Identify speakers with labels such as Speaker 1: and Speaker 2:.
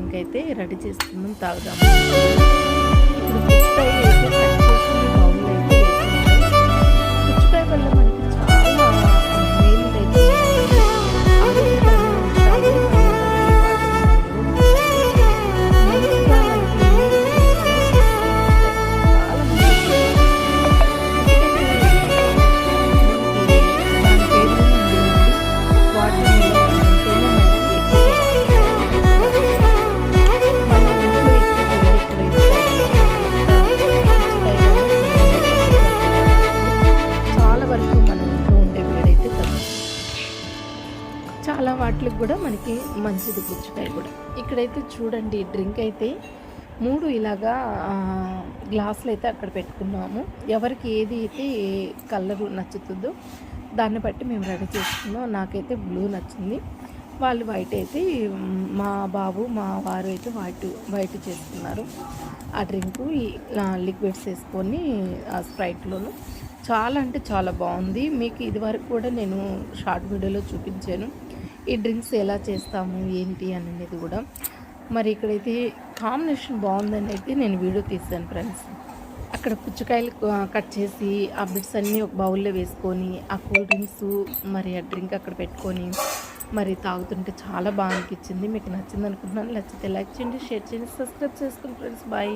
Speaker 1: Drink అయితే ready చేసుకుందాం, తాగుదాము. ఇప్పుడు పుచ్చకాయ అయితే కట్ చేసి బౌల్లో అయితే వేసుకున్నాను. పుచ్చకాయ వల్ల మనకి చాలా మేలులైతే ఉన్నాయండి. ఆరోగ్యకరమైన విషయాలు మంచిగా మనకి పని చేస్తూ ఉంటాయి. చాలా మంచిది. దాని పేరులోనే ఉంది కదండి, వాటర్ మిలన్ అంటేనే మనకి ఎక్కువగా మన ఒంట్లో ఎక్కువ వేడి చాలా వరకు మన ఇంట్లో ఉండే వేడైతే తగ్గుతుంది. చాలా వాటికి కూడా మనకి మంచిది పుచ్చకాయ కూడా. ఇక్కడైతే చూడండి, డ్రింక్ అయితే 3 ఇలాగా గ్లాసులు అయితే అక్కడ పెట్టుకున్నాము. ఎవరికి ఏది అయితే ఏ కలరు నచ్చుతుందో దాన్ని బట్టి మేము రెడీ చేసుకున్నాం. నాకైతే బ్లూ నచ్చింది, వాళ్ళు వైట్ అయితే, మా బాబు మా వారు అయితే వైట్ చేసుకున్నారు. ఆ డ్రింకు లిక్విడ్స్ వేసుకొని ఆ స్ప్రైట్లోను చాలా అంటే చాలా బాగుంది. మీకు ఇదివరకు కూడా నేను షార్ట్ వీడియోలో చూపించాను ఈ డ్రింక్స్ ఎలా చేస్తాము ఏంటి అనేది కూడా. మరి ఇక్కడైతే కాంబినేషన్ బాగుందని అయితే నేను వీడియో తీశాను ఫ్రెండ్స్. అక్కడ పుచ్చకాయలు కట్ చేసి ఆ బిట్స్ అన్నీ ఒక బౌల్లో వేసుకొని ఆ కూల్ డ్రింక్స్ మరి ఆ డ్రింక్ అక్కడ పెట్టుకొని మరి తాగుతుంటే చాలా బాగా అనిపించింది. మీకు నచ్చింది అనుకుంటున్నాను. నచ్చితే లైక్ చేయండి, షేర్ చేయండి, సబ్స్క్రైబ్ చేసుకోండి ఫ్రెండ్స్. బాయ్.